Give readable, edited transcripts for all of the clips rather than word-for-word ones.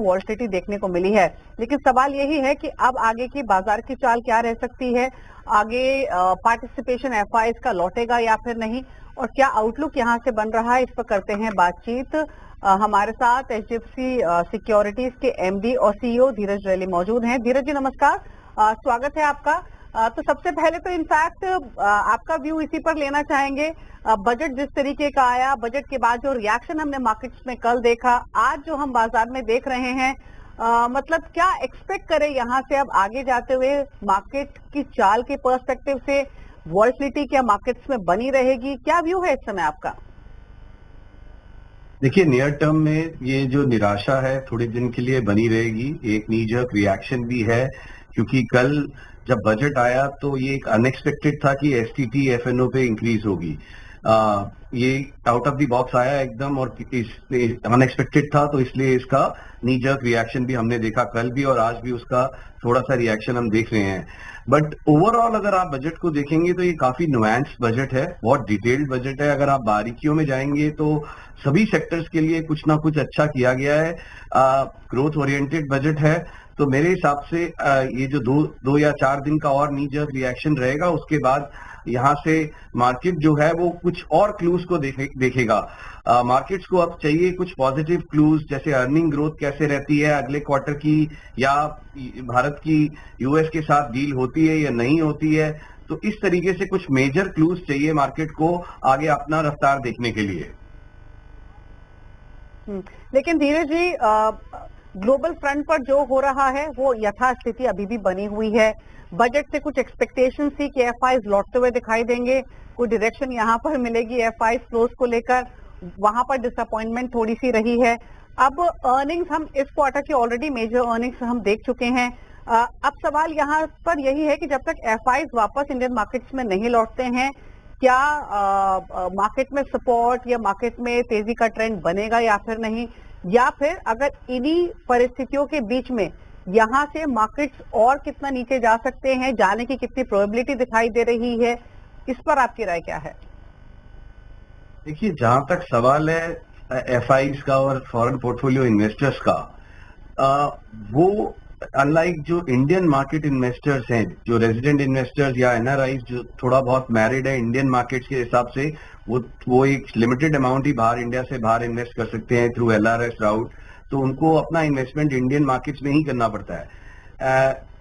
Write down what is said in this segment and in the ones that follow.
Volatility देखने को मिली है। लेकिन सवाल यही है कि अब आगे की बाजार की चाल क्या रह सकती है, आगे पार्टिसिपेशन एफआईज का लौटेगा या फिर नहीं, और क्या आउटलुक यहाँ से बन रहा है, इस पर करते हैं बातचीत। हमारे साथ एचडीएफसी सिक्योरिटीज के एमडी और सीईओ धीरज रैली मौजूद हैं। धीरज जी नमस्कार, स्वागत है आपका। तो सबसे पहले तो इनफैक्ट आपका व्यू इसी पर लेना चाहेंगे। बजट जिस तरीके का आया, बजट के बाद जो रिएक्शन हमने मार्केट्स में कल देखा, आज जो हम बाजार में देख रहे हैं, मतलब क्या एक्सपेक्ट करें यहाँ से अब आगे जाते हुए मार्केट की चाल के पर्सपेक्टिव से? वॉलेटिलिटी क्या मार्केट्स में बनी रहेगी, क्या व्यू है इस समय आपका? देखिए, नियर टर्म में ये जो निराशा है थोड़े दिन के लिए बनी रहेगी। एक नी जर्क रिएक्शन भी है क्योंकि कल जब बजट आया तो ये एक अनएक्सपेक्टेड था कि एसटीटी एफएनओ पे इंक्रीज होगी। ये आउट ऑफ द बॉक्स आया एकदम और अनएक्सपेक्टेड था, तो इसलिए इसका नी जर्क रिएक्शन भी हमने देखा कल भी, और आज भी उसका थोड़ा सा रिएक्शन हम देख रहे हैं। बट ओवरऑल अगर आप बजट को देखेंगे तो ये काफी नुआंस बजट है, बहुत डिटेल्ड बजट है। अगर आप बारीकियों में जाएंगे तो सभी सेक्टर्स के लिए कुछ ना कुछ अच्छा किया गया है। ग्रोथ ओरिएंटेड बजट है, तो मेरे हिसाब से ये जो दो या 4 दिन का और नी जर्क रिएक्शन रहेगा, उसके बाद यहाँ से मार्केट जो है वो कुछ और क्लूज को देखेगा। मार्केट्स को अब चाहिए कुछ पॉजिटिव क्लूज, जैसे अर्निंग ग्रोथ कैसे रहती है अगले क्वार्टर की, या भारत की यूएस के साथ डील होती है या नहीं होती है। तो इस तरीके से कुछ मेजर क्लूज चाहिए मार्केट को आगे अपना रफ्तार देखने के लिए। लेकिन धीरज जी, ग्लोबल फ्रंट पर जो हो रहा है वो यथास्थिति अभी भी बनी हुई है। बजट से कुछ एक्सपेक्टेशन थी कि एफआईज लौटते हुए दिखाई देंगे, कोई डायरेक्शन यहाँ पर मिलेगी एफआईज फ्लोज को लेकर, वहां पर डिसअपॉइंटमेंट थोड़ी सी रही है। अब अर्निंग्स हम इस क्वार्टर की ऑलरेडी मेजर अर्निंग्स हम देख चुके हैं। अब सवाल यहाँ पर यही है कि जब तक एफआईज वापस इंडियन मार्केट्स में नहीं लौटते हैं, क्या मार्केट में सपोर्ट या मार्केट में तेजी का ट्रेंड बनेगा या फिर नहीं, या फिर अगर इन्हीं परिस्थितियों के बीच में यहाँ से मार्केट्स और कितना नीचे जा सकते हैं, जाने की कितनी प्रोबेबिलिटी दिखाई दे रही है, इस पर आपकी राय क्या है? देखिए, जहां तक सवाल है एफआईज का और फॉरेन पोर्टफोलियो इन्वेस्टर्स का, वो अनलाइक जो इंडियन मार्केट इन्वेस्टर्स हैं, जो रेजिडेंट इन्वेस्टर्स या एनआरआई जो थोड़ा बहुत मैरिड है इंडियन मार्केट्स के हिसाब से, वो एक लिमिटेड अमाउंट ही बाहर इंडिया से बाहर इन्वेस्ट कर सकते हैं थ्रू एलआरएस राउट, तो उनको अपना इन्वेस्टमेंट इंडियन मार्केट्स में ही करना पड़ता है।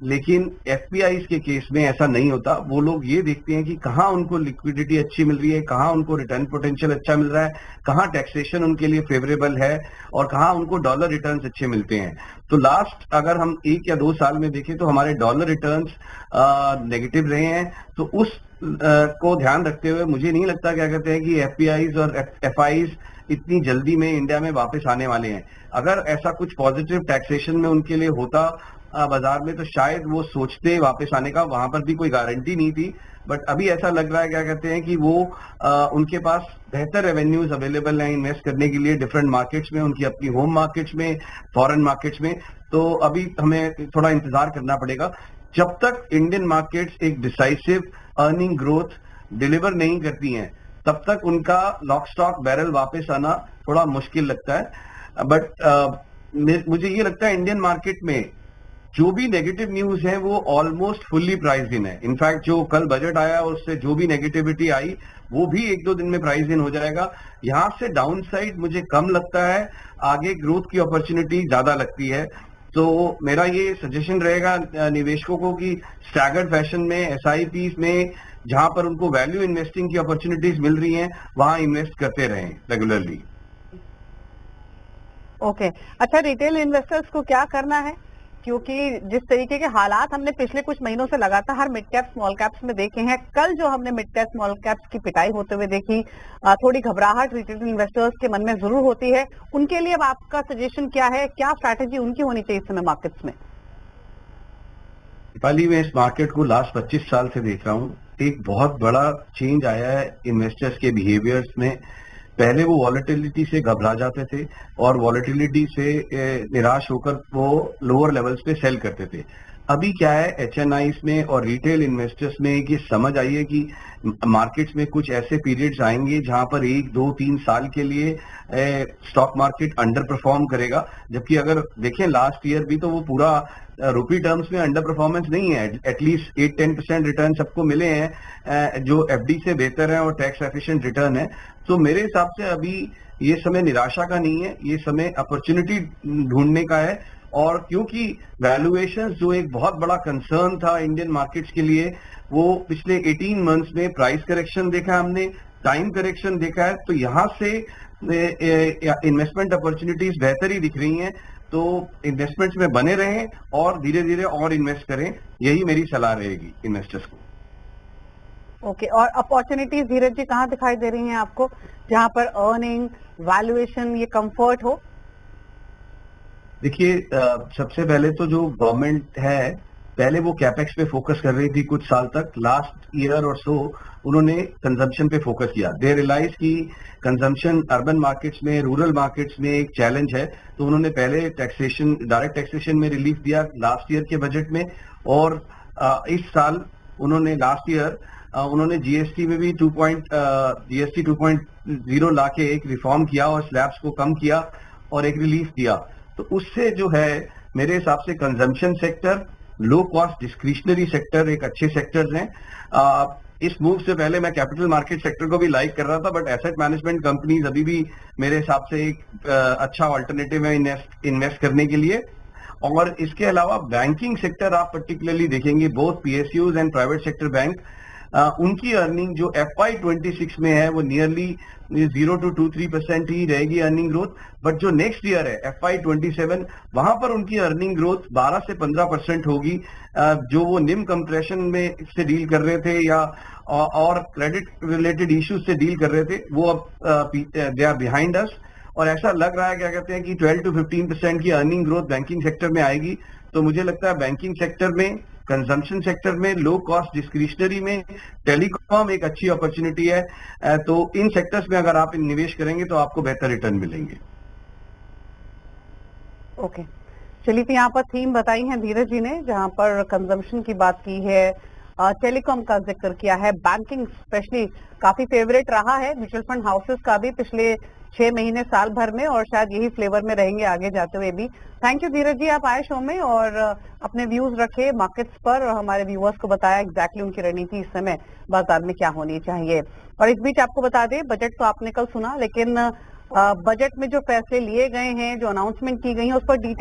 लेकिन एफपीआईज के केस में ऐसा नहीं होता। वो लोग ये देखते हैं कि कहाँ उनको लिक्विडिटी अच्छी मिल रही है, कहाँ उनको रिटर्न पोटेंशियल अच्छा मिल रहा है, कहाँ टैक्सेशन उनके लिए फेवरेबल है, और कहाँ उनको डॉलर रिटर्न्स अच्छे मिलते हैं। तो लास्ट अगर हम 1 या 2 साल में देखें तो हमारे डॉलर रिटर्न्स नेगेटिव रहे हैं। तो उस को ध्यान रखते हुए मुझे नहीं लगता, क्या कहते हैं, कि एफपीआईज और एफआईज इतनी जल्दी में इंडिया में वापस आने वाले हैं। अगर ऐसा कुछ पॉजिटिव टैक्सेशन में उनके लिए होता बाजार में, तो शायद वो सोचते वापस आने का, वहां पर भी कोई गारंटी नहीं थी। बट अभी ऐसा लग रहा है, क्या कहते हैं, कि वो उनके पास बेहतर रेवेन्यूज अवेलेबल हैं इन्वेस्ट करने के लिए डिफरेंट मार्केट्स में, उनकी अपनी होम मार्केट्स में, फॉरेन मार्केट्स में। तो अभी हमें थोड़ा इंतजार करना पड़ेगा। जब तक इंडियन मार्केट्स एक डिसाइसिव अर्निंग ग्रोथ डिलीवर नहीं करती हैं, तब तक उनका लॉक स्टॉक बैरल वापस आना थोड़ा मुश्किल लगता है। बट मुझे ये लगता है इंडियन मार्केट में जो भी नेगेटिव न्यूज है वो ऑलमोस्ट फुल्ली प्राइस इन है। इनफैक्ट जो कल बजट आया उससे जो भी नेगेटिविटी आई वो भी 1-2 दिन में प्राइस इन हो जाएगा। यहां से डाउन साइड मुझे कम लगता है, आगे ग्रोथ की अपॉर्चुनिटी ज्यादा लगती है। तो मेरा ये सजेशन रहेगा निवेशकों को कि स्टैगर्ड फैशन में एसआईपीज में जहां पर उनको वैल्यू इन्वेस्टिंग की अपॉर्चुनिटीज मिल रही हैं वहां इन्वेस्ट करते रहें रेगुलरली। ओके, अच्छा, रिटेल इन्वेस्टर्स को क्या करना है? क्योंकि जिस तरीके के हालात हमने पिछले कुछ महीनों से लगातार मिड कैप स्मॉल कैप्स में देखे हैं, कल जो हमने मिड कैप स्मॉल कैप्स की पिटाई होते हुए देखी, थोड़ी घबराहट रिटेल इन्वेस्टर्स के मन में जरूर होती है। उनके लिए अब आपका सजेशन क्या है, क्या स्ट्रैटेजी उनकी होनी चाहिए इस समय मार्केट्स में? नेपाली में इस मार्केट को लास्ट 25 साल से देख रहा हूँ, एक बहुत बड़ा चेंज आया है इन्वेस्टर्स के बिहेवियर्स में। पहले वो वॉलेटिलिटी से घबरा जाते थे और वॉलेटिलिटी से निराश होकर वो लोअर लेवल्स पे सेल करते थे। अभी क्या है एचएनआईज में और रिटेल इन्वेस्टर्स में कि समझ आई है कि मार्केट्स में कुछ ऐसे पीरियड्स आएंगे जहां पर 1 2 3 साल के लिए स्टॉक मार्केट अंडर परफॉर्म करेगा, जबकि अगर देखें लास्ट ईयर भी तो वो पूरा रुपी टर्म्स में अंडर परफॉर्मेंस नहीं है। एटलीस्ट 8-10% रिटर्न सबको मिले हैं जो एफडी से बेहतर है और टैक्स एफिशिएंट रिटर्न है। तो मेरे हिसाब से अभी ये समय निराशा का नहीं है, ये समय अपॉर्चुनिटी ढूंढने का है। और क्योंकि वैल्यूएशन जो एक बहुत बड़ा कंसर्न था इंडियन मार्केट्स के लिए, वो पिछले 18 मंथ्स में प्राइस करेक्शन देखा हमने, टाइम करेक्शन देखा है, तो यहाँ से इन्वेस्टमेंट अपॉर्चुनिटीज बेहतर ही दिख रही हैं। तो इन्वेस्टमेंट्स में बने रहें और धीरे धीरे और इन्वेस्ट करें, यही मेरी सलाह रहेगी इन्वेस्टर्स को। ओके, और अपॉर्चुनिटीज धीरज जी कहाँ दिखाई दे रही हैं आपको, जहां पर अर्निंग, वैल्यूएशन, ये कंफर्ट हो? देखिए सबसे पहले तो जो गवर्नमेंट है, पहले वो कैपेक्स पे फोकस कर रही थी कुछ साल तक। लास्ट ईयर और सो उन्होंने कंजम्पशन पे फोकस किया। दे रियलाइज की कंजम्पशन अर्बन मार्केट्स में, रूरल मार्केट्स में एक चैलेंज है, तो उन्होंने पहले टैक्सेशन, डायरेक्ट टैक्सेशन में रिलीफ दिया लास्ट ईयर के बजट में। और इस साल उन्होंने लास्ट ईयर उन्होंने जीएसटी में भी जीएसटी 2.0 लाके एक रिफॉर्म किया और स्लैब्स को कम किया और एक रिलीफ दिया। तो उससे जो है मेरे हिसाब से consumption sector, low cost discretionary sector एक अच्छे सेक्टर्स हैं। इस मूव से पहले मैं कैपिटल मार्केट सेक्टर को भी लाइक कर रहा था, बट एसेट मैनेजमेंट कंपनीज अभी भी मेरे हिसाब से एक अच्छा ऑल्टरनेटिव है इन्वेस्ट करने के लिए। और इसके अलावा बैंकिंग सेक्टर आप पर्टिकुलरली देखेंगे, both PSUs and private sector bank, उनकी अर्निंग जो FY26 में है वो नियरली 0 to 2-3% ही रहेगी अर्निंग ग्रोथ। बट जो नेक्स्ट ईयर है FY27, वहां पर उनकी अर्निंग ग्रोथ 12 से 15% होगी। जो वो निम कंप्रेशन में से डील कर रहे थे या और क्रेडिट रिलेटेड इश्यूज से डील कर रहे थे, वो अब दे आर बिहाइंड अस। और ऐसा लग रहा है क्या कहते हैं कि 12 to 15% की अर्निंग ग्रोथ बैंकिंग सेक्टर में आएगी। तो मुझे लगता है बैंकिंग सेक्टर में, कंजम्पशन सेक्टर में, लो कॉस्ट डिस्क्रिशनरी में, टेलीकॉम एक अच्छी अपॉर्चुनिटी है। तो इन सेक्टर्स में अगर आप निवेश करेंगे तो आपको बेहतर रिटर्न मिलेंगे। ओके, चलिए, तो यहाँ पर थीम बताई है धीरज जी ने, जहाँ पर कंजम्पशन की बात की है, टेलीकॉम का जिक्र किया है, बैंकिंग स्पेशली काफी फेवरेट रहा है म्यूचुअल फंड हाउसेस का भी पिछले 6 महीने साल भर में, और शायद यही फ्लेवर में रहेंगे आगे जाते हुए भी। थैंक यू धीरज जी, आप आए शो में और अपने व्यूज रखे मार्केट्स पर और हमारे व्यूअर्स को बताया एग्जैक्टली उनकी रणनीति इस समय बाजार में क्या होनी चाहिए। और इस बीच आपको बता दें, बजट तो आपने कल सुना, लेकिन बजट में जो फैसले लिए गए हैं, जो अनाउंसमेंट की गई है, उस पर डिटेल